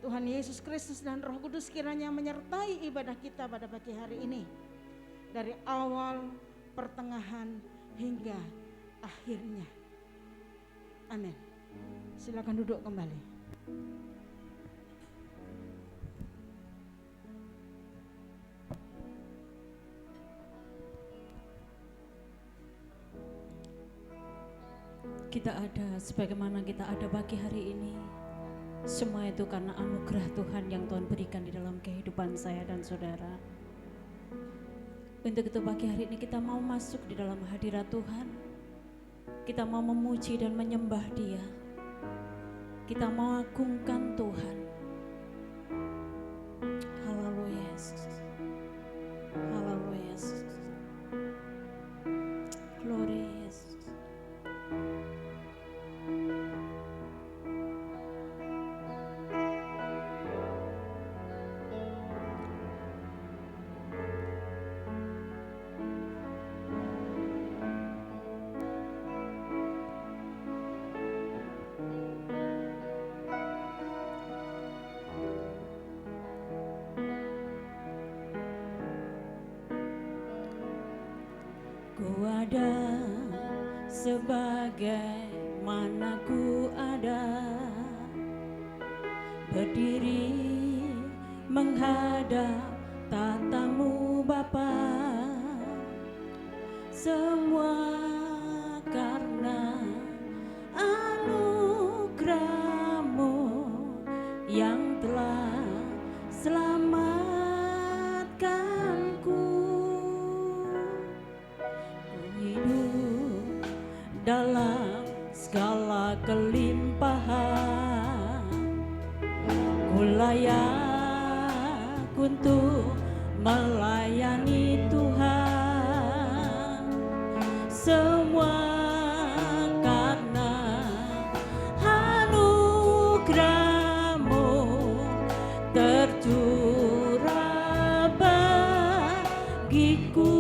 Tuhan Yesus Kristus dan Roh Kudus kiranya menyertai ibadah kita pada pagi hari ini. Dari awal, pertengahan, hingga akhirnya. Amin. Silakan duduk kembali. Kita ada sebagaimana kita ada pagi hari ini. Semua itu karena anugerah Tuhan yang Tuhan berikan di dalam kehidupan saya dan saudara. Untuk itu pagi hari ini kita mau masuk di dalam hadirat Tuhan. Kita mau memuji dan menyembah Dia. Kita mau agungkan Tuhan. Haleluya Yesus. Haleluya Yesus. Glory Yesus. Ku ada sebagaimana ku ada, berdiri menghadap tatamu Bapa. Semua karena anugerah-Mu yang telah selamatkanku. Hidup dalam segala kelimpahan, ku layak untuk melayani Tuhan. Semua karena anugerah-Mu tercurah bagiku.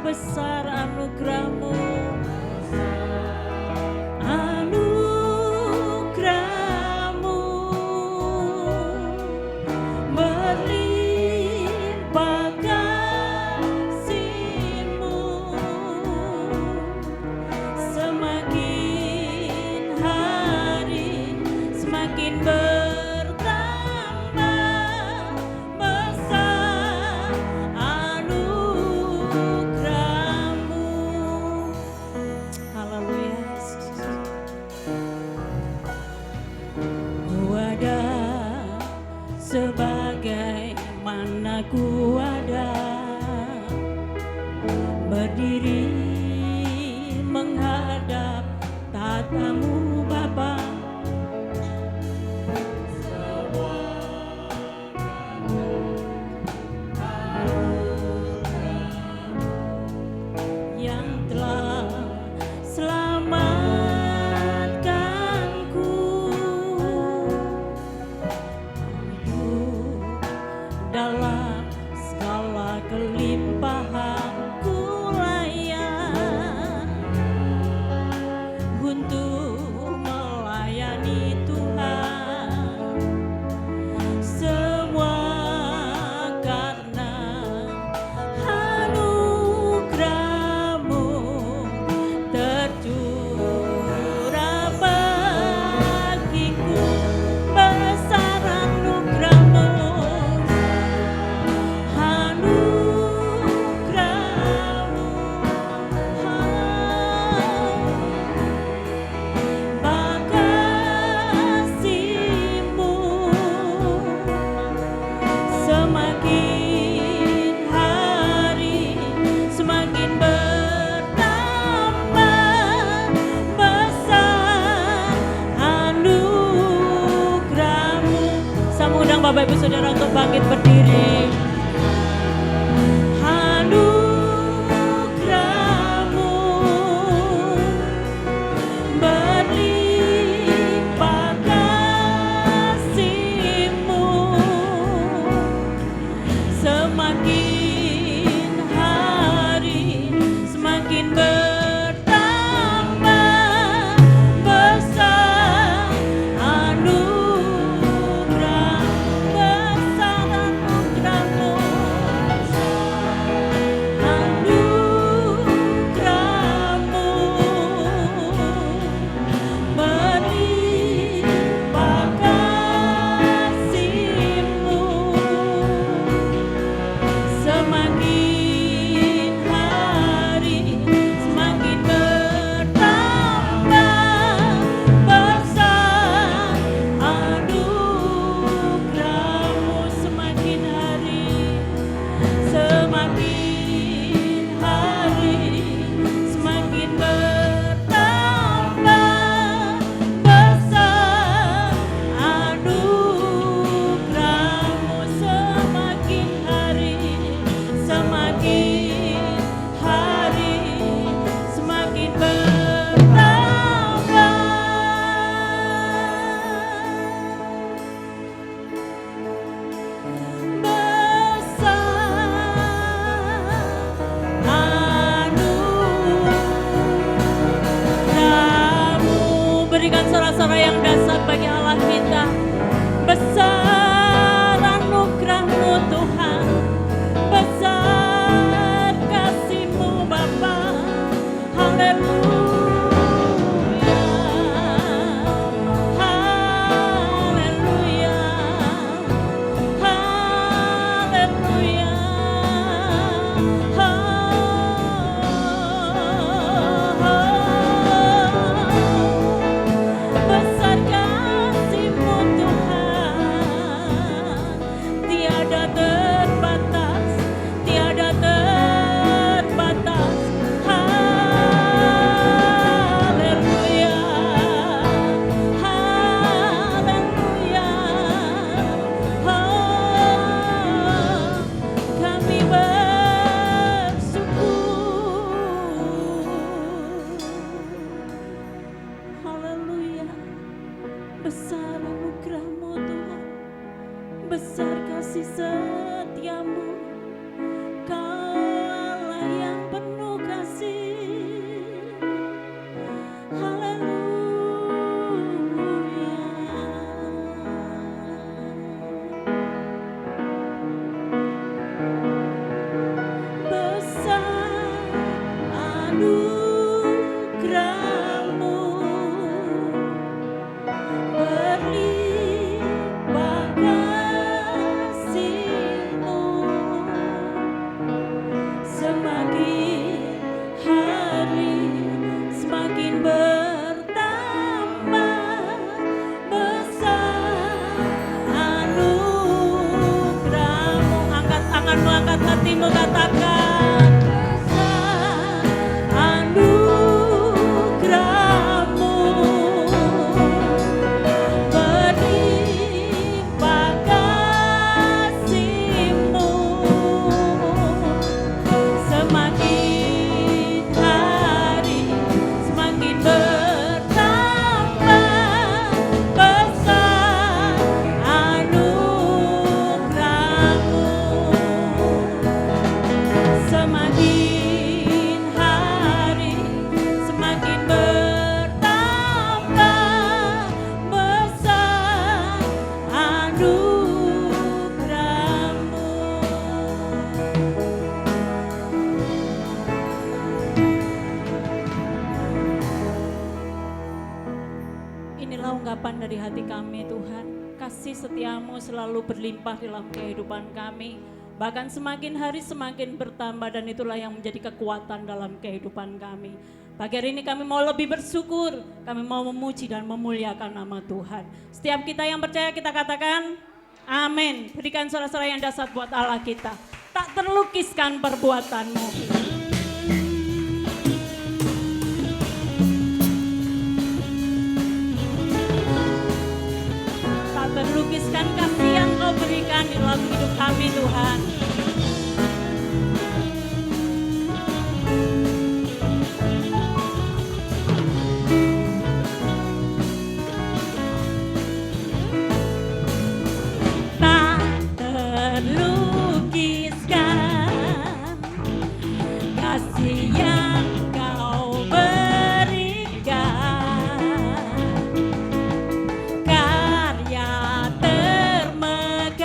Besar anugerah-Mu, anugerah-Mu berlimpah kasih-Mu, semakin hari semakin bertambah besar anugerah-Mu. Haleluya. Ku ada sebagaimana ku ada, berdiri menghadap tatamu Bapa. Yang telah selamatkanku. Hidup dalam segala kelimpahan, ku layak untuk melayani Tuhan. Semua karena anugerah-Mu tercurah bagiku. Besar anugerah-Mu, anugerah-Mu, kasih-Mu semakin hari semakin bertambah besar anugerah-Mu. Saya undang Bapak Ibu Saudara untuk bangkit berdiri. Anugerah-Mu berlimpah kasih-Mu semakin hari semakin bertambah besar anugerah. terkutuk bagi Allah kita. Besar anugerah-Mu Tuhan, besar kasih-Mu Bapa. Haleluya. Besar anugerah-Mu Tuhan, besar kasih setia-Mu. Kaulah yang penuh kasih. Haleluya. Besar anugerah-Mu, berlimpah kasih-Mu, semakin hari semakin bertambah. Besar anugerah-Mu. Angkat tanganmu, angkat hatimu, katakan besar anugerah-Mu, berlimpah kasih-Mu, semakin hari semakin bertambah. Besar anugerah-Mu, semakin hari semakin bertambah. Besar anugerah-Mu. Inilah ungkapan dari hati kami Tuhan. Kasih setia-Mu selalu berlimpah dalam kehidupan kami. Bahkan semakin hari semakin bertambah, dan itulah yang menjadi kekuatan dalam kehidupan kami. Pagi hari ini kami mau lebih bersyukur, kami mau memuji dan memuliakan nama Tuhan. Setiap kita yang percaya kita katakan amin. Berikan suara-suara yang dahsyat buat Allah kita. Tak terlukiskan perbuatan-Mu. Tak terlukiskan kasih yang Kau berikan di dalam hidup kami Tuhan. Tak terlukiskan kasih yang Kau berikan, karya termegah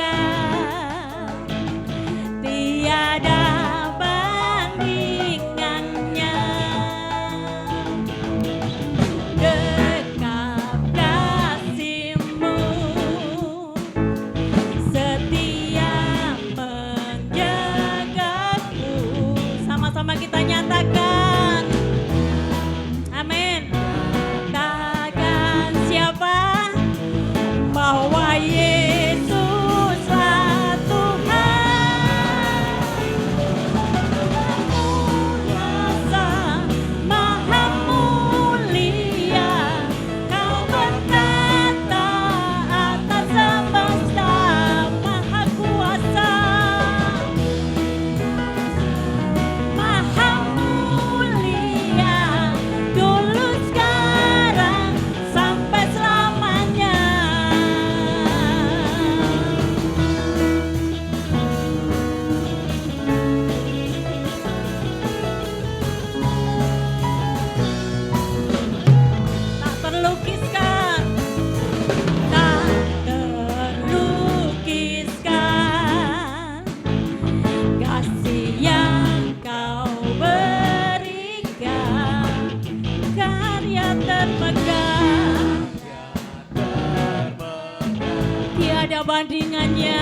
ada bandingannya.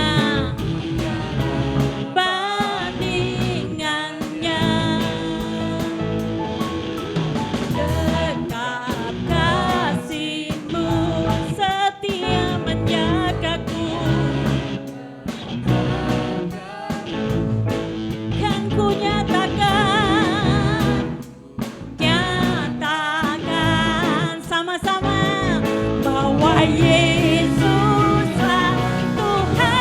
Bandingannya. Dekat kasih-Mu setia menjagaku. Kan ku nyatakan sama-sama bahwa Yesuslah Tuhan.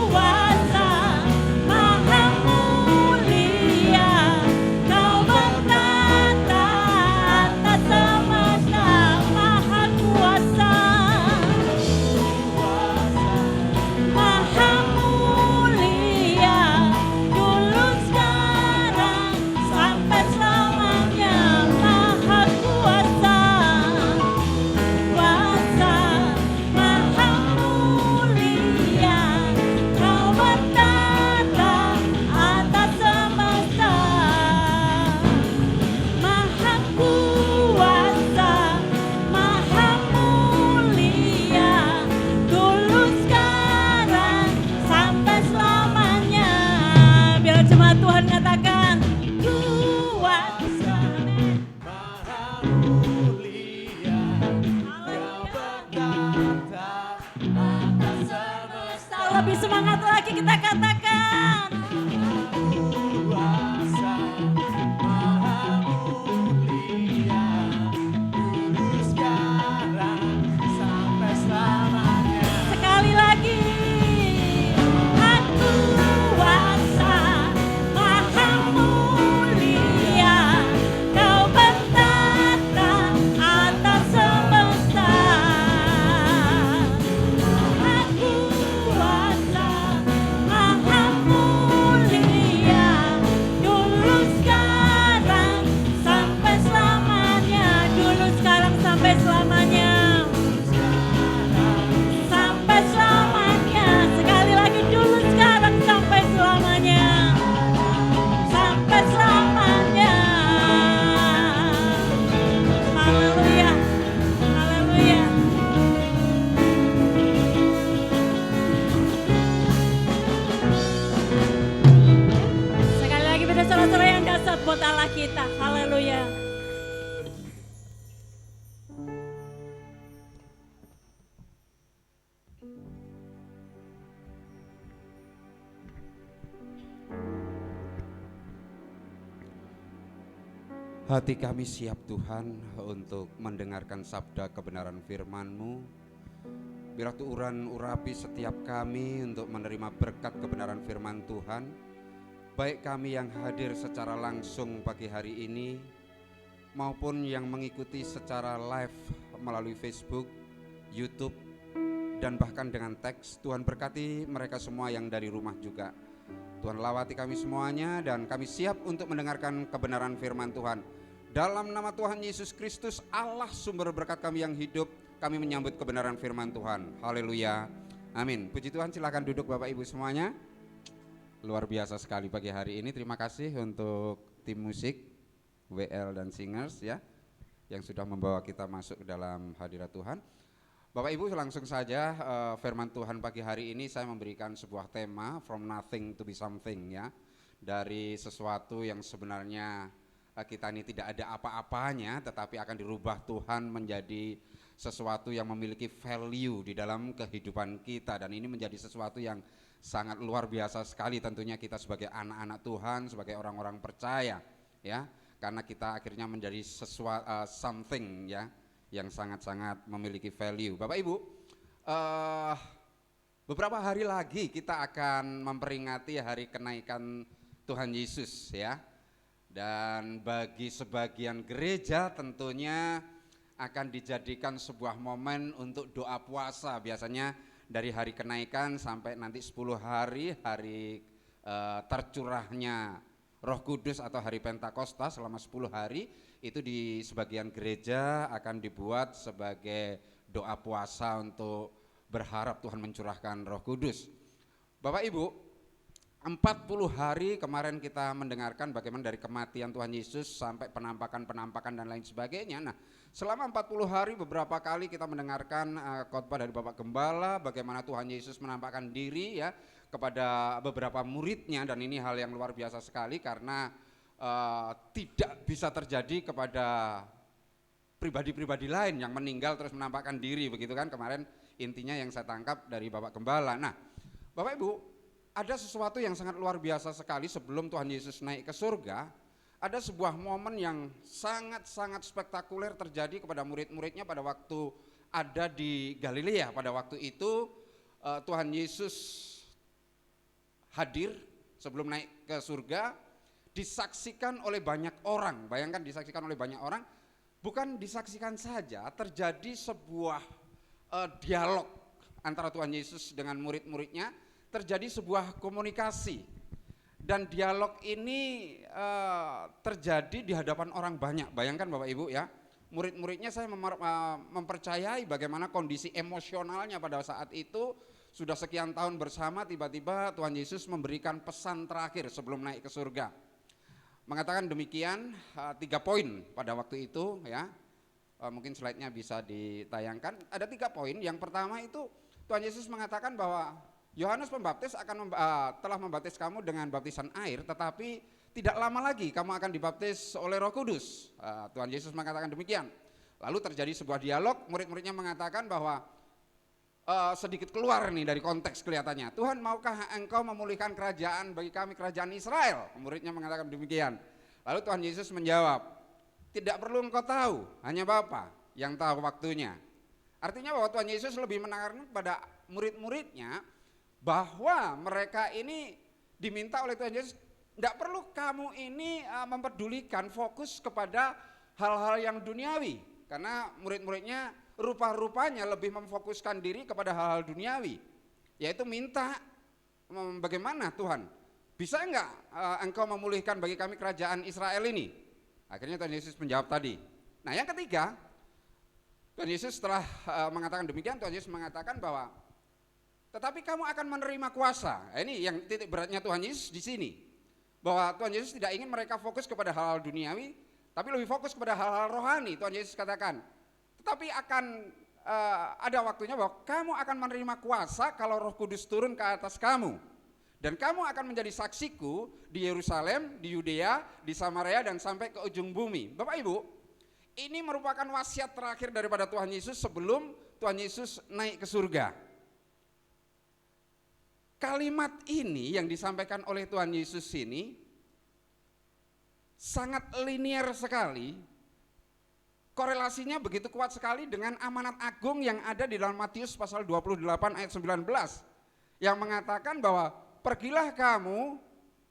Kuasa Maha Mulia, Kau bertata atas semesta, Maha Kuasa. Maha Mulia, dulu sekarang sampai selamanya, Maha Kuasa. Kuasa Maha Mulia, Kau bertata atas semesta. Maha Kuasa, Maha Mulia, dulu sekarang sampai selamanya. Biar jemaat Tuhan katakan kuasa. Lebih semangat lagi kita katakan. Sekali lagi. Aku kuasa Maha Mulia, Kau bertata atas semesta. Aku kuasa Maha Mulia, dulu sekarang sampai selamanya. Dulu sekarang sampai selamanya. Sampai selamanya. Sekali lagi, dulu sekarang sampai selamanya. Sampai selamanya. Haleluya. Haleluya. Sekali lagi pada saudara-saudara yang dasar buat Allah kita. Haleluya. Hati kami siap Tuhan untuk mendengarkan sabda kebenaran firman-Mu. Biar Tuhan urapi setiap kami untuk menerima berkat kebenaran firman Tuhan. Baik kami yang hadir secara langsung pagi hari ini maupun yang mengikuti secara live melalui Facebook, YouTube, dan bahkan dengan teks. Tuhan berkati mereka semua yang dari rumah juga. Tuhan lawati kami semuanya dan kami siap untuk mendengarkan kebenaran firman Tuhan. Dalam nama Tuhan Yesus Kristus, Allah sumber berkat kami yang hidup, kami menyambut kebenaran firman Tuhan. Haleluya. Amin. Puji Tuhan, silakan duduk Bapak Ibu semuanya. Luar biasa sekali pagi hari ini. Terima kasih untuk tim musik WL dan Singers ya, yang sudah membawa kita masuk ke dalam hadirat Tuhan. Bapak Ibu, langsung saja firman Tuhan pagi hari ini saya memberikan sebuah tema from nothing to be something ya. Dari sesuatu yang sebenarnya kita ini tidak ada apa-apanya, tetapi akan dirubah Tuhan menjadi sesuatu yang memiliki value di dalam kehidupan kita. Dan ini menjadi sesuatu yang sangat luar biasa sekali tentunya kita sebagai anak-anak Tuhan, sebagai orang-orang percaya ya. Karena kita akhirnya menjadi sesuatu something ya, yang sangat-sangat memiliki value. Bapak Ibu, beberapa hari lagi kita akan memperingati hari kenaikan Tuhan Yesus ya. Dan bagi sebagian gereja tentunya akan dijadikan sebuah momen untuk doa puasa. Biasanya dari hari kenaikan sampai nanti 10 hari, hari tercurahnya Roh Kudus atau hari Pentakosta selama 10 hari. Itu di sebagian gereja akan dibuat sebagai doa puasa untuk berharap Tuhan mencurahkan Roh Kudus. Bapak Ibu, 40 hari kemarin kita mendengarkan bagaimana dari kematian Tuhan Yesus sampai penampakan dan lain sebagainya. Nah, Selama 40 hari beberapa kali kita mendengarkan khotbah dari Bapak Gembala, bagaimana Tuhan Yesus menampakkan diri ya kepada beberapa muridnya, dan ini hal yang luar biasa sekali karena tidak bisa terjadi kepada pribadi-pribadi lain yang meninggal terus menampakkan diri, begitu kan kemarin intinya yang saya tangkap dari Bapak Gembala. Nah, Bapak Ibu, ada sesuatu yang sangat luar biasa sekali sebelum Tuhan Yesus naik ke surga. Ada sebuah momen yang sangat-sangat spektakuler terjadi kepada murid-muridnya pada waktu ada di Galilea. Pada waktu itu Tuhan Yesus hadir sebelum naik ke surga, disaksikan oleh banyak orang. Bayangkan disaksikan oleh banyak orang, bukan disaksikan saja, terjadi sebuah dialog antara Tuhan Yesus dengan murid-muridnya, terjadi sebuah komunikasi. Dan dialog ini terjadi di hadapan orang banyak. Bayangkan Bapak Ibu ya, murid-muridnya saya mempercayai bagaimana kondisi emosionalnya pada saat itu. Sudah sekian tahun bersama, tiba-tiba Tuhan Yesus memberikan pesan terakhir sebelum naik ke surga. Mengatakan demikian, 3 poin pada waktu itu ya. Mungkin slide-nya bisa ditayangkan. Ada 3 poin. Yang pertama itu Tuhan Yesus mengatakan bahwa Yohanes Pembaptis telah membaptis kamu dengan baptisan air, tetapi tidak lama lagi kamu akan dibaptis oleh Roh Kudus. Tuhan Yesus mengatakan demikian. Lalu terjadi sebuah dialog, murid-muridnya mengatakan bahwa sedikit keluar nih dari konteks kelihatannya. Tuhan, maukah engkau memulihkan kerajaan bagi kami, kerajaan Israel? Muridnya mengatakan demikian. Lalu Tuhan Yesus menjawab, tidak perlu engkau tahu, hanya Bapa yang tahu waktunya. Artinya bahwa Tuhan Yesus lebih menekankan pada murid-muridnya bahwa mereka ini diminta oleh Tuhan Yesus, tidak perlu kamu ini mempedulikan, fokus kepada hal-hal yang duniawi, karena murid-muridnya rupa-rupanya lebih memfokuskan diri kepada hal-hal duniawi, yaitu minta, bagaimana Tuhan, bisa enggak engkau memulihkan bagi kami kerajaan Israel ini? Akhirnya Tuhan Yesus menjawab tadi. Nah, yang ketiga, Tuhan Yesus setelah mengatakan demikian, Tuhan Yesus mengatakan bahwa tetapi kamu akan menerima kuasa. Ini yang titik beratnya Tuhan Yesus di sini. Bahwa Tuhan Yesus tidak ingin mereka fokus kepada hal-hal duniawi, tapi lebih fokus kepada hal-hal rohani. Tuhan Yesus katakan, tetapi akan ada waktunya bahwa kamu akan menerima kuasa kalau Roh Kudus turun ke atas kamu. Dan kamu akan menjadi saksiku di Yerusalem, di Yudea, di Samaria, dan sampai ke ujung bumi. Bapak Ibu, ini merupakan wasiat terakhir daripada Tuhan Yesus sebelum Tuhan Yesus naik ke surga. Kalimat ini yang disampaikan oleh Tuhan Yesus ini sangat linier sekali, korelasinya begitu kuat sekali dengan amanat agung yang ada di dalam Matius pasal 28 ayat 19 yang mengatakan bahwa pergilah kamu,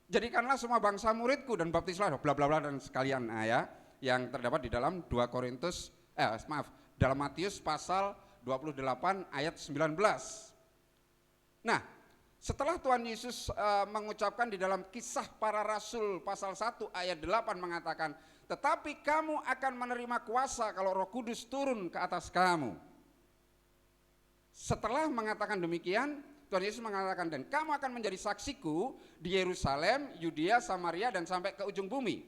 jadikanlah semua bangsa muridku dan baptislah bla bla bla dan sekalian ya, yang terdapat di dalam dalam Matius pasal 28 ayat 19. Nah, setelah Tuhan Yesus mengucapkan di dalam Kisah Para Rasul pasal 1 ayat 8 mengatakan, tetapi kamu akan menerima kuasa kalau Roh Kudus turun ke atas kamu. Setelah mengatakan demikian, Tuhan Yesus mengatakan, dan kamu akan menjadi saksiku di Yerusalem, Yudea, Samaria, dan sampai ke ujung bumi.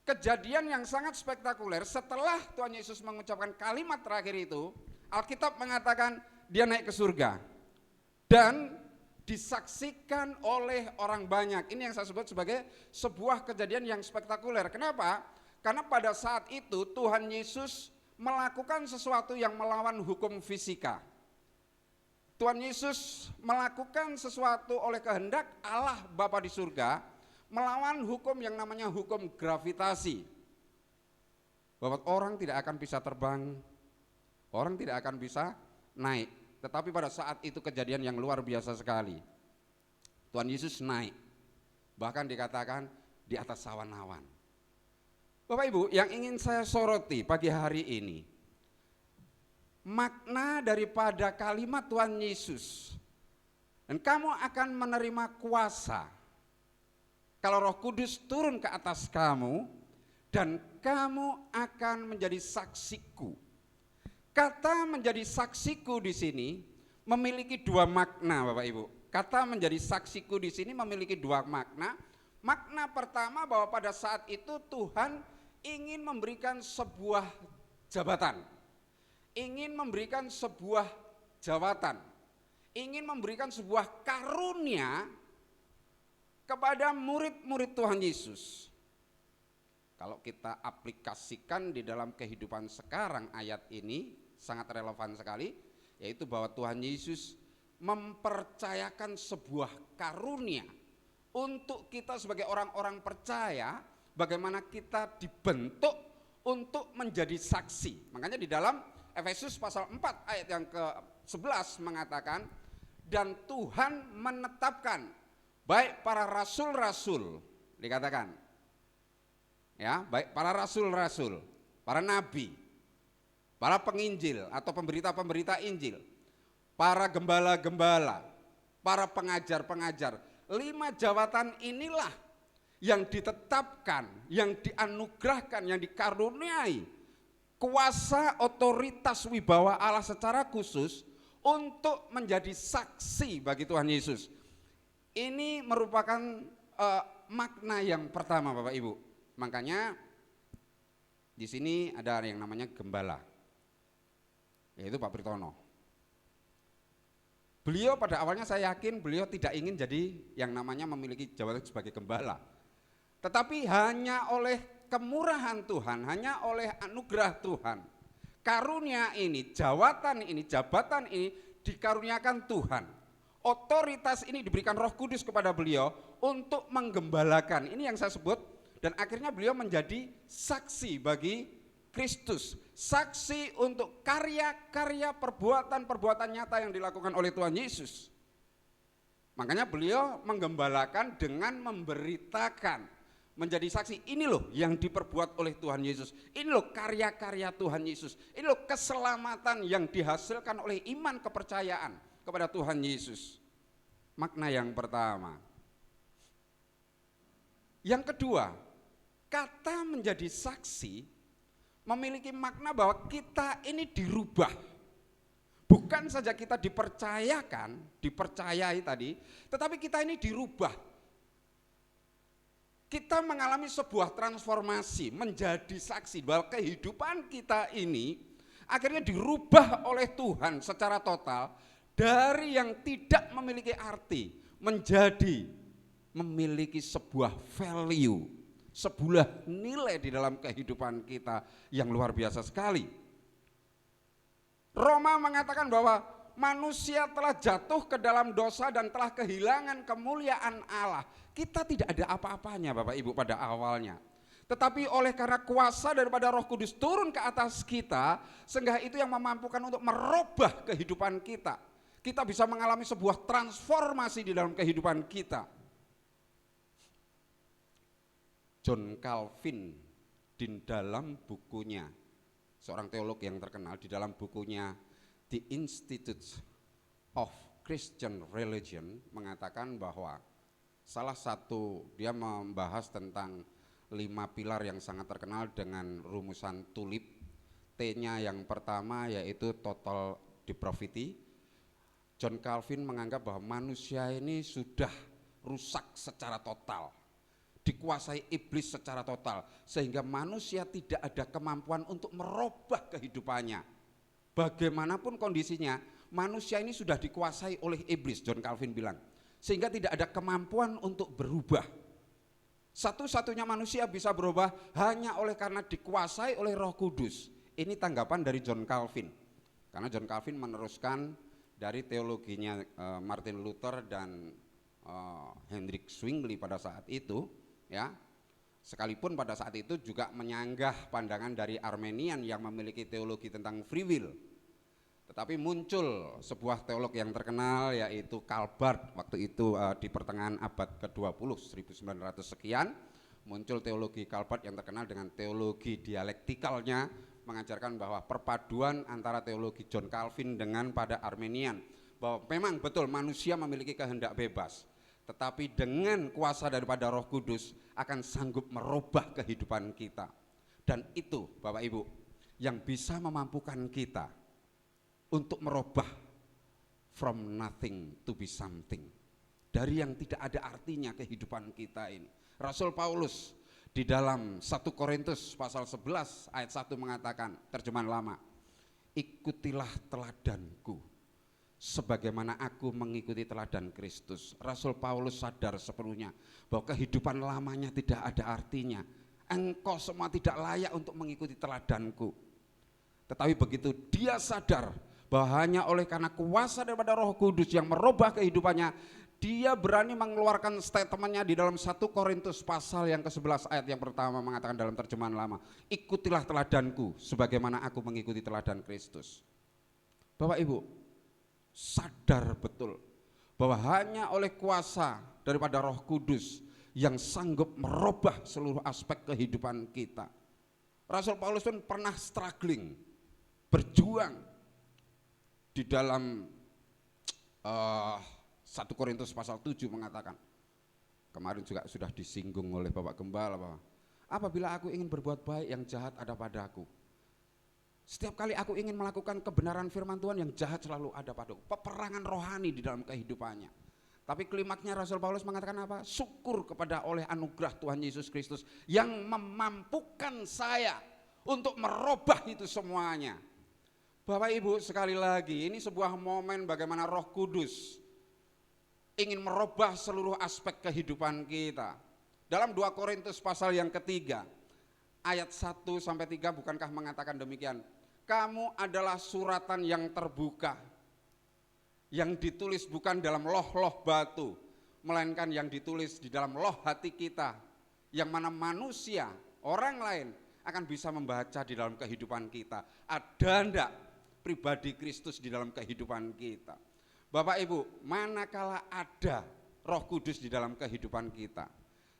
Kejadian yang sangat spektakuler setelah Tuhan Yesus mengucapkan kalimat terakhir itu, Alkitab mengatakan dia naik ke surga dan disaksikan oleh orang banyak. Ini yang saya sebut sebagai sebuah kejadian yang spektakuler. Kenapa? Karena pada saat itu Tuhan Yesus melakukan sesuatu yang melawan hukum fisika. Tuhan Yesus melakukan sesuatu oleh kehendak Allah Bapa di surga, melawan hukum yang namanya hukum gravitasi. Bahwa orang tidak akan bisa terbang, orang tidak akan bisa naik. Tetapi pada saat itu kejadian yang luar biasa sekali. Tuhan Yesus naik, bahkan dikatakan di atas awan-awan. Bapak Ibu, yang ingin saya soroti pagi hari ini, makna daripada kalimat Tuhan Yesus, dan kamu akan menerima kuasa kalau Roh Kudus turun ke atas kamu, dan kamu akan menjadi saksiku. Kata menjadi saksiku di sini memiliki 2 makna, Bapak Ibu. Kata menjadi saksiku di sini memiliki 2 makna. Makna pertama bahwa pada saat itu Tuhan ingin memberikan sebuah jabatan, ingin memberikan sebuah jawatan, ingin memberikan sebuah karunia kepada murid-murid Tuhan Yesus. Kalau kita aplikasikan di dalam kehidupan sekarang, ayat ini sangat relevan sekali, yaitu bahwa Tuhan Yesus mempercayakan sebuah karunia untuk kita sebagai orang-orang percaya, bagaimana kita dibentuk untuk menjadi saksi. Makanya di dalam Efesus pasal 4 ayat yang ke-11 mengatakan, dan Tuhan menetapkan baik para rasul-rasul, dikatakan ya, baik para rasul-rasul, para nabi, para penginjil atau pemberita-pemberita Injil, para gembala-gembala, para pengajar-pengajar. 5 jabatan inilah yang ditetapkan, yang dianugerahkan, yang dikaruniai kuasa, otoritas, wibawa Allah secara khusus untuk menjadi saksi bagi Tuhan Yesus. Ini merupakan makna yang pertama, Bapak Ibu. Makanya di sini ada yang namanya gembala, yaitu Pak Pritono. Beliau pada awalnya saya yakin beliau tidak ingin jadi yang namanya memiliki jabatan sebagai gembala. Tetapi hanya oleh kemurahan Tuhan, hanya oleh anugerah Tuhan, karunia ini, jabatan ini dikaruniakan Tuhan. Otoritas ini diberikan Roh Kudus kepada beliau untuk menggembalakan. Ini yang saya sebut, dan akhirnya beliau menjadi saksi bagi Kristus, saksi untuk karya-karya perbuatan-perbuatan nyata yang dilakukan oleh Tuhan Yesus. Makanya beliau menggembalakan dengan memberitakan, menjadi saksi. Ini loh yang diperbuat oleh Tuhan Yesus, ini loh karya-karya Tuhan Yesus, ini loh keselamatan yang dihasilkan oleh iman kepercayaan kepada Tuhan Yesus. Makna yang pertama. Yang kedua, kata menjadi saksi memiliki makna bahwa kita ini dirubah. Bukan saja kita dipercayai tadi, tetapi kita ini dirubah. Kita mengalami sebuah transformasi menjadi saksi bahwa kehidupan kita ini akhirnya dirubah oleh Tuhan secara total dari yang tidak memiliki arti menjadi memiliki sebuah value, sebuah nilai di dalam kehidupan kita yang luar biasa sekali. Roma mengatakan bahwa manusia telah jatuh ke dalam dosa dan telah kehilangan kemuliaan Allah. Kita tidak ada apa-apanya Bapak Ibu pada awalnya. Tetapi oleh karena kuasa daripada Roh Kudus turun ke atas kita, sehingga itu yang memampukan untuk merubah kehidupan kita. Kita bisa mengalami sebuah transformasi di dalam kehidupan kita. John Calvin di dalam bukunya, seorang teolog yang terkenal, di dalam bukunya The Institute of Christian Religion mengatakan bahwa salah satu, dia membahas tentang 5 pilar yang sangat terkenal dengan rumusan tulip. T-nya yang pertama yaitu total depravity. John Calvin menganggap bahwa manusia ini sudah rusak secara total, dikuasai iblis secara total, sehingga manusia tidak ada kemampuan untuk merubah kehidupannya. Bagaimanapun kondisinya, manusia ini sudah dikuasai oleh iblis, John Calvin bilang, sehingga tidak ada kemampuan untuk berubah. Satu-satunya manusia bisa berubah hanya oleh karena dikuasai oleh Roh Kudus. Ini tanggapan dari John Calvin, karena John Calvin meneruskan dari teologinya Martin Luther dan Hendrik Zwingli pada saat itu, ya, sekalipun pada saat itu juga menyanggah pandangan dari Armenian yang memiliki teologi tentang free will. Tetapi muncul sebuah teolog yang terkenal yaitu Karl Barth waktu itu di pertengahan abad ke-20, 1900 sekian, muncul teologi Karl Barth yang terkenal dengan teologi dialektikalnya, mengajarkan bahwa perpaduan antara teologi John Calvin dengan pada Armenian, bahwa memang betul manusia memiliki kehendak bebas, tetapi dengan kuasa daripada Roh Kudus akan sanggup merubah kehidupan kita. Dan itu Bapak Ibu yang bisa memampukan kita untuk merubah from nothing to be something, dari yang tidak ada artinya kehidupan kita ini. Rasul Paulus Di dalam 1 Korintus pasal 11 ayat 1 mengatakan, terjemahan lama, ikutilah teladanku sebagaimana aku mengikuti teladan Kristus. Rasul Paulus sadar sepenuhnya bahwa kehidupan lamanya tidak ada artinya. Engkau semua tidak layak untuk mengikuti teladanku. Tetapi begitu dia sadar bahwa hanya oleh karena kuasa daripada Roh Kudus yang merubah kehidupannya, dia berani mengeluarkan statementnya di dalam 1 Korintus pasal yang ke-11 ayat yang pertama mengatakan dalam terjemahan lama, ikutilah teladanku sebagaimana aku mengikuti teladan Kristus. Bapak Ibu, sadar betul bahwa hanya oleh kuasa daripada Roh Kudus yang sanggup merubah seluruh aspek kehidupan kita. Rasul Paulus pun pernah struggling, berjuang di dalam 1 Korintus pasal 7 mengatakan, kemarin juga sudah disinggung oleh Bapak Gembala bahwa apabila aku ingin berbuat baik, yang jahat ada padaku. Setiap kali aku ingin melakukan kebenaran firman Tuhan, yang jahat selalu ada padaku. Peperangan rohani di dalam kehidupannya. Tapi klimaknya Rasul Paulus mengatakan apa? Syukur kepada oleh anugerah Tuhan Yesus Kristus yang memampukan saya untuk merubah itu semuanya. Bapak Ibu, sekali lagi ini sebuah momen bagaimana Roh Kudus ingin merubah seluruh aspek kehidupan kita. Dalam 2 Korintus pasal yang ketiga ayat 1-3 bukankah mengatakan demikian? Kamu adalah suratan yang terbuka, yang ditulis bukan dalam loh-loh batu, melainkan yang ditulis di dalam loh hati kita, yang mana manusia, orang lain akan bisa membaca di dalam kehidupan kita. Ada enggak pribadi Kristus di dalam kehidupan kita? Bapak Ibu, manakala ada Roh Kudus di dalam kehidupan kita,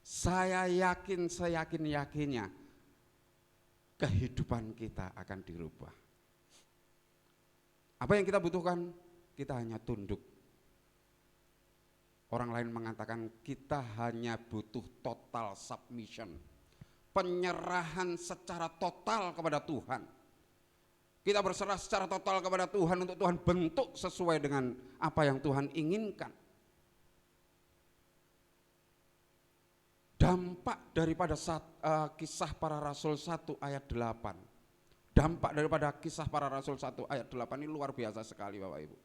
saya yakin, seyakin-yakinnya kehidupan kita akan dirubah. Apa yang kita butuhkan? Kita hanya tunduk. Orang lain mengatakan kita hanya butuh total submission, penyerahan secara total kepada Tuhan. Kita berserah secara total kepada Tuhan untuk Tuhan bentuk sesuai dengan apa yang Tuhan inginkan. Dampak daripada kisah para rasul 1 ayat 8. Dampak daripada kisah para rasul 1 ayat 8 ini luar biasa sekali Bapak Ibu.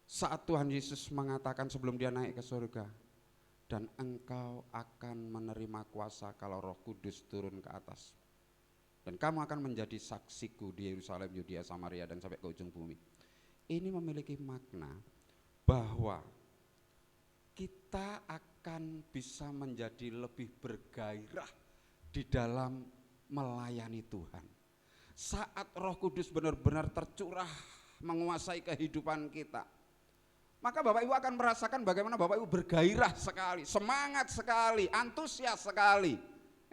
Saat Tuhan Yesus mengatakan sebelum dia naik ke surga, dan engkau akan menerima kuasa kalau Roh Kudus turun ke atas. Dan kamu akan menjadi saksiku di Yerusalem, Yudea, Samaria, dan sampai ke ujung bumi. Ini memiliki makna bahwa kita akan bisa menjadi lebih bergairah di dalam melayani Tuhan. Saat Roh Kudus benar-benar tercurah menguasai kehidupan kita, maka Bapak Ibu akan merasakan bagaimana Bapak Ibu bergairah sekali, semangat sekali, antusias sekali,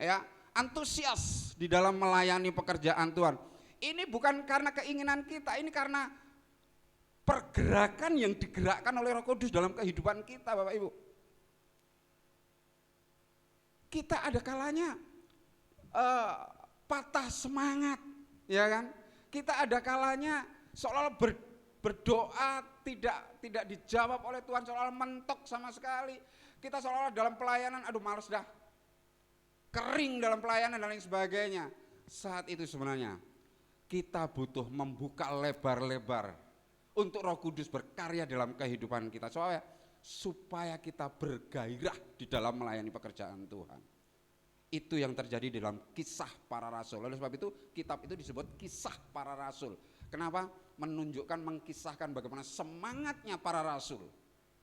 ya. Antusias di dalam melayani pekerjaan Tuhan. Ini bukan karena keinginan kita, ini karena pergerakan yang digerakkan oleh Roh Kudus dalam kehidupan kita Bapak Ibu. Kita ada kalanya patah semangat, ya kan? Kita ada kalanya seolah-olah berdoa tidak dijawab oleh Tuhan, seolah-olah mentok sama sekali. Kita seolah-olah dalam pelayanan, aduh males dah, kering dalam pelayanan dan lain sebagainya. Saat itu sebenarnya kita butuh membuka lebar-lebar untuk Roh Kudus berkarya dalam kehidupan kita, supaya kita bergairah di dalam melayani pekerjaan Tuhan. Itu yang terjadi dalam kisah para rasul. Oleh sebab itu kitab itu disebut kisah para rasul. Kenapa? Menunjukkan, mengkisahkan bagaimana semangatnya para rasul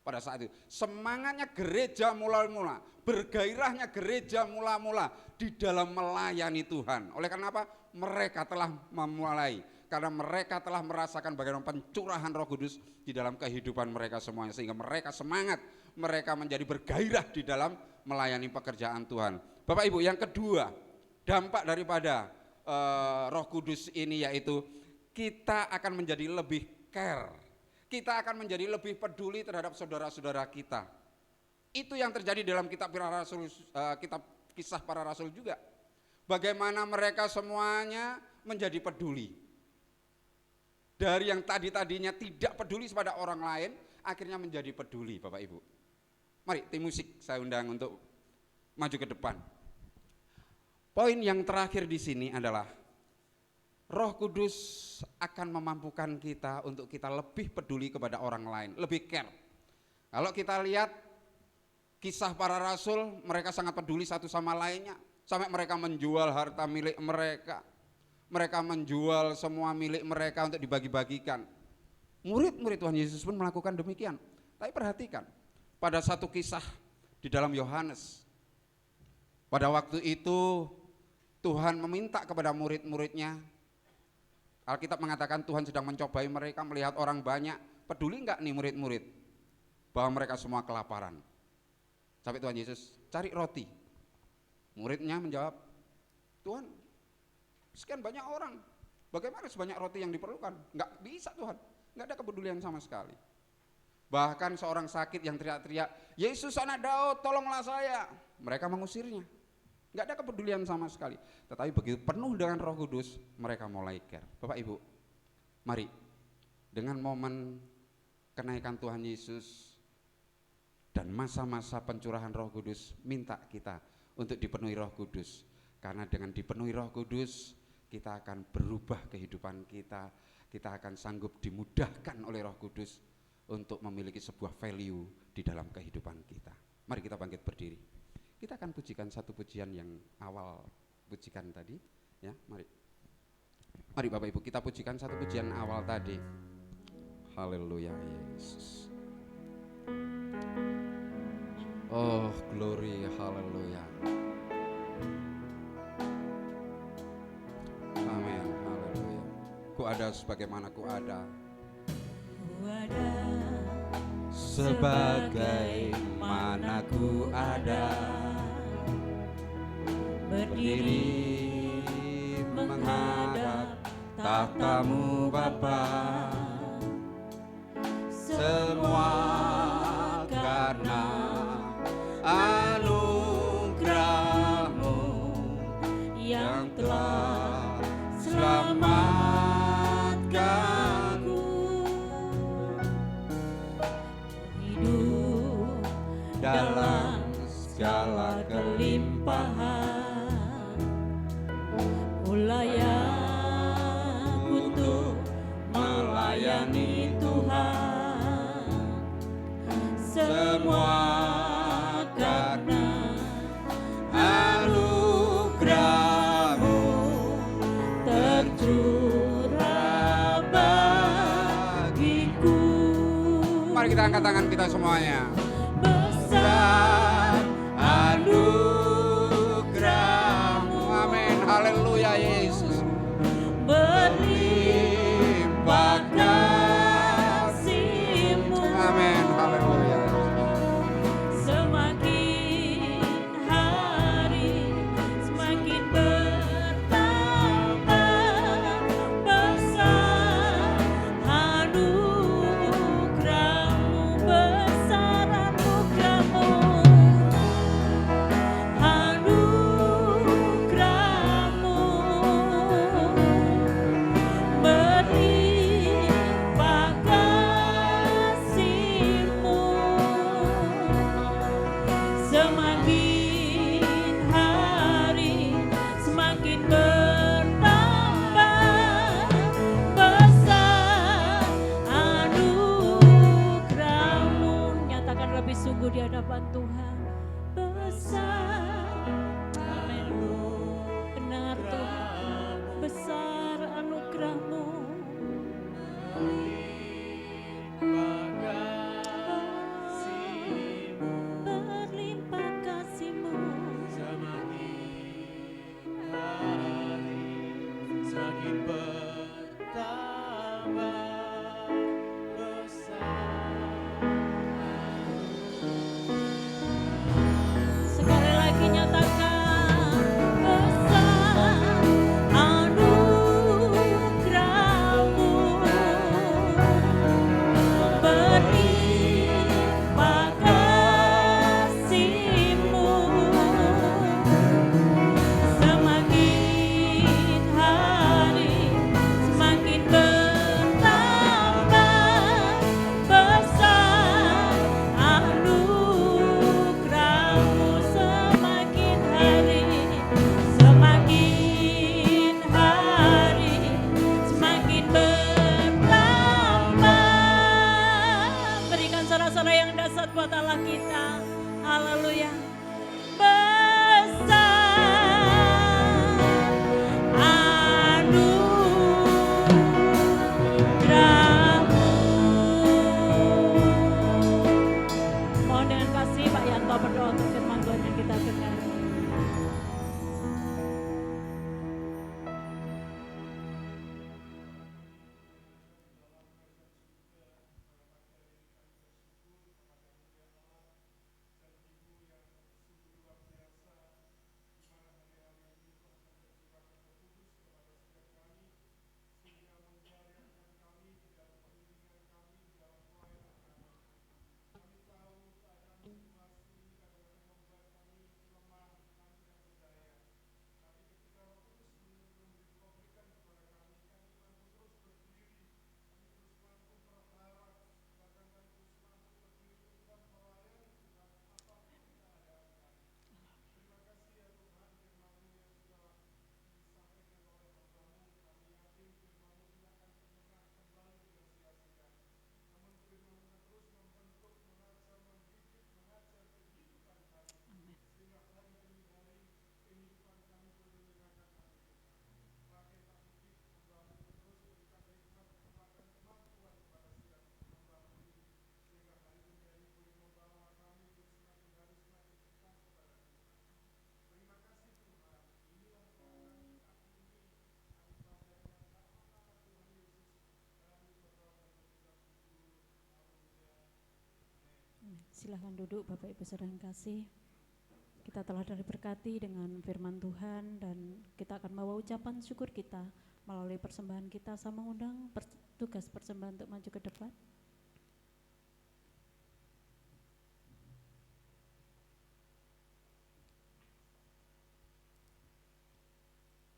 pada saat itu, semangatnya gereja mula-mula, bergairahnya gereja mula-mula di dalam melayani Tuhan. Oleh karena apa? Mereka telah memulai, karena mereka telah merasakan bagaimana pencurahan Roh Kudus di dalam kehidupan mereka semuanya, sehingga mereka semangat, mereka menjadi bergairah di dalam melayani pekerjaan Tuhan. Bapak Ibu, yang kedua, dampak daripada Roh Kudus ini yaitu kita akan menjadi lebih care. Kita akan menjadi lebih peduli terhadap saudara-saudara kita. Itu yang terjadi dalam kitab kisah para rasul juga. Bagaimana mereka semuanya menjadi peduli. Dari yang tadinya tidak peduli kepada orang lain, akhirnya menjadi peduli Bapak Ibu. Mari tim musik saya undang untuk maju ke depan. Poin yang terakhir di sini adalah Roh Kudus akan memampukan kita untuk kita lebih peduli kepada orang lain, lebih care. Kalau kita lihat kisah para rasul, mereka sangat peduli satu sama lainnya, sampai mereka menjual harta milik mereka. Mereka menjual semua milik mereka untuk dibagi-bagikan. Murid-murid Tuhan Yesus pun melakukan demikian. Tapi perhatikan, pada satu kisah di dalam Yohanes, pada waktu itu Tuhan meminta kepada murid-muridnya, Alkitab mengatakan Tuhan sedang mencobai mereka, melihat orang banyak, peduli enggak nih murid-murid bahwa mereka semua kelaparan. Sampai Tuhan Yesus cari roti. Muridnya menjawab, Tuhan, sekian banyak orang, bagaimana sebanyak roti yang diperlukan? Enggak bisa Tuhan, enggak ada kepedulian sama sekali. Bahkan seorang sakit yang teriak-teriak, Yesus anak Daud tolonglah saya, mereka mengusirnya. Enggak ada kepedulian sama sekali. Tetapi begitu penuh dengan Roh Kudus, mereka mulai care. Bapak Ibu, mari dengan momen kenaikan Tuhan Yesus dan masa-masa pencurahan Roh Kudus, minta kita untuk dipenuhi Roh Kudus. Karena dengan dipenuhi Roh Kudus, kita akan berubah kehidupan kita. Kita akan sanggup dimudahkan oleh Roh Kudus untuk memiliki sebuah value di dalam kehidupan kita. Mari kita bangkit berdiri. Kita akan pujikan satu pujian yang awal pujikan tadi, ya, mari. Mari Bapak Ibu, kita pujikan satu pujian awal tadi. Haleluya Yesus. Oh, glory, haleluya. Amin, haleluya. Ku ada sebagaimana ku ada. Ku ada sebagaimana ku ada. Berdiri menghadap tahta-Mu Bapa, semua karena anugerah-Mu yang telah selamatkanku. Hidup dalam segala kelimpahan, layak untuk melayani Tuhan, semua karena anugerah-Mu tercurah bagiku. Mari kita angkat tangan kita semuanya. Besar anugerah-Mu, amin, haleluya Yesus. Berlimpah kasih-Mu, amin, haleluya. Semakin hari semakin bertambah besar anugerah-Mu, besar dahsyat buat Allah kita. Haleluya. Besar anugerah-Mu. Mohon dengan kasih Pak Yanto berdoa untuk firman Tuhan yang kita dengar. Silahkan duduk Bapak Ibu saudara yang kasih. Kita telah diberkati dengan firman Tuhan dan kita akan membawa ucapan syukur kita melalui persembahan kita. Sama undang tugas persembahan untuk maju ke depan.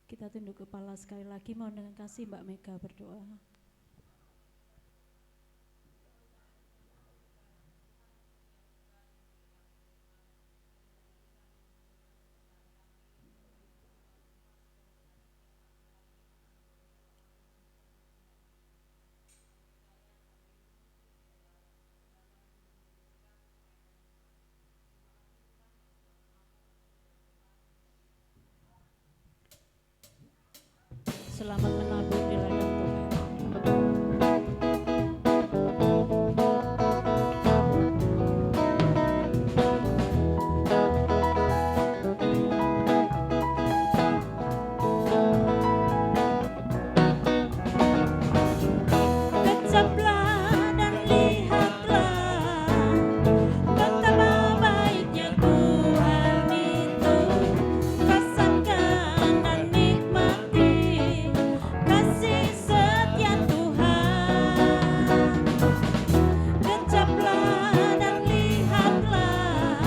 Kita tunduk kepala sekali lagi, mohon dengan kasih Mbak Mega berdoa. Selamat menabur di ladang Tuhan. Kecaplah dan lihatlah betapa baiknya Tuhan itu. Rasakan dan nikmati kasih setia Tuhan. Kecaplah dan lihatlah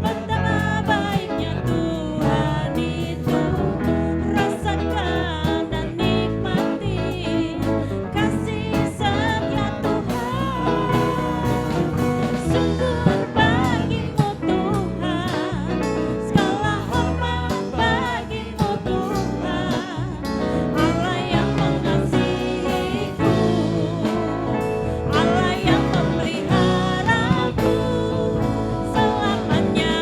betapa baiknya Tuhan itu. Rasakan dan nikmati kasih setia Tuhan. Syukur bagimu Tuhan, segala hormat bagimu Tuhan, Allah yang mengasihiku, Allah yang memeliharaku selamanya.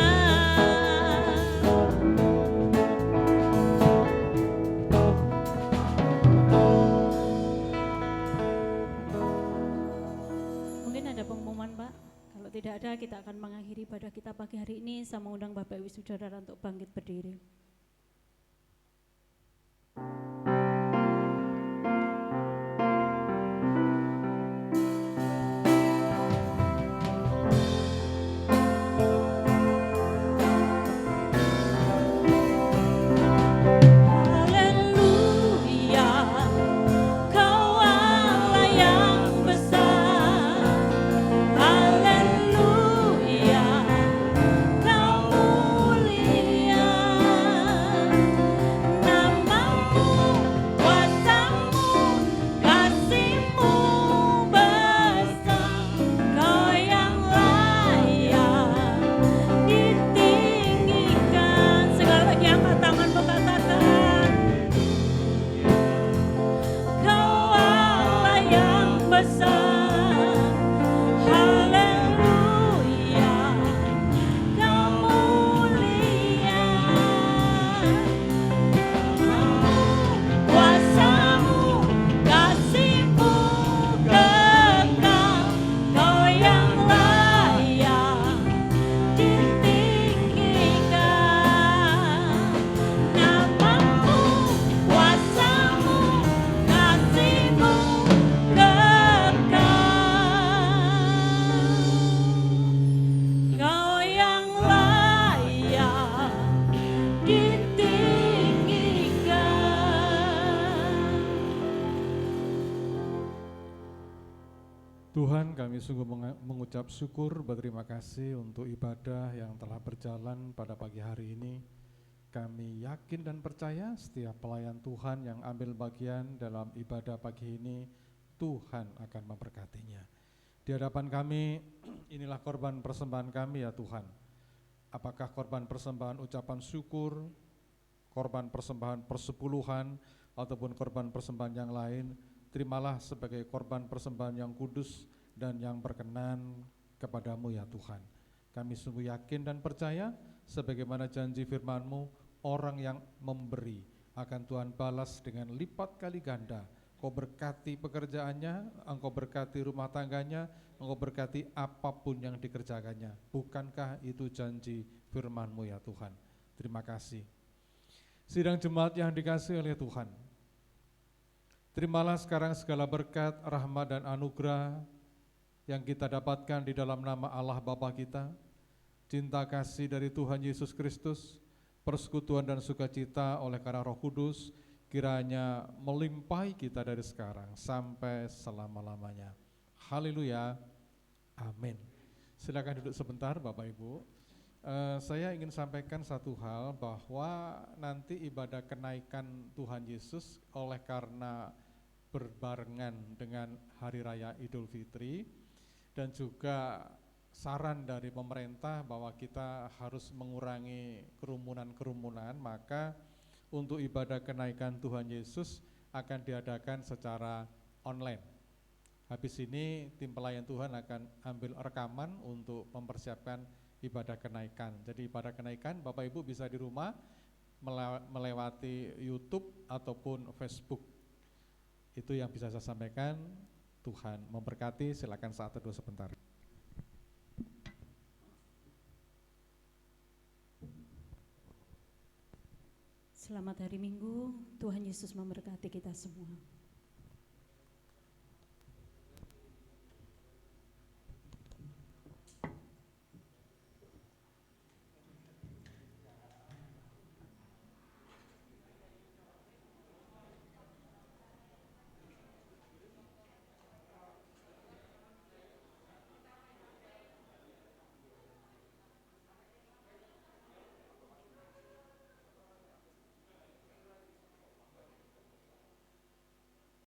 Mungkin ada pengumuman Pak? Kalau tidak ada, kita akan mengakhiri ibadah kita pagi hari ini. Sama undang Bapak Ibu Saudara untuk bangkit berdiri. Haleluya, Kau Allah yang besar. Haleluya, Kau mulia. Tuhan, kami sungguh mengucap syukur, berterima kasih untuk ibadah yang telah berjalan pada pagi hari ini. Kami yakin dan percaya setiap pelayan Tuhan yang ambil bagian dalam ibadah pagi ini, Tuhan akan memberkatinya. Di hadapan kami, inilah korban persembahan kami ya Tuhan. Apakah korban persembahan ucapan syukur, korban persembahan persepuluhan, ataupun korban persembahan yang lain, terimalah sebagai korban persembahan yang kudus dan yang berkenan kepadamu ya Tuhan. Kami sungguh yakin dan percaya sebagaimana janji firman-Mu, orang yang memberi akan Tuhan balas dengan lipat kali ganda. Engkau berkati pekerjaannya, Engkau berkati rumah tangganya, Engkau berkati apapun yang dikerjakannya. Bukankah itu janji firman-Mu ya Tuhan? Terima kasih. Sidang jemaat yang dikasihi oleh Tuhan, terimalah sekarang segala berkat, rahmat dan anugerah yang kita dapatkan di dalam nama Allah Bapa kita, cinta kasih dari Tuhan Yesus Kristus, persekutuan dan sukacita oleh karena Roh Kudus, kiranya melimpahi kita dari sekarang sampai selama-lamanya. Haleluya, amin. Silakan duduk sebentar Bapak Ibu. Saya ingin sampaikan satu hal, bahwa nanti ibadah kenaikan Tuhan Yesus oleh karena berbarengan dengan Hari Raya Idul Fitri, dan juga saran dari pemerintah bahwa kita harus mengurangi kerumunan-kerumunan, maka untuk ibadah kenaikan Tuhan Yesus akan diadakan secara online. Habis ini tim pelayan Tuhan akan ambil rekaman untuk mempersiapkan ibadah kenaikan. Jadi ibadah kenaikan Bapak Ibu bisa di rumah melewati YouTube ataupun Facebook. Itu yang bisa saya sampaikan. Tuhan memberkati. Silakan saat teduh sebentar. Selamat hari Minggu, Tuhan Yesus memberkati kita semua.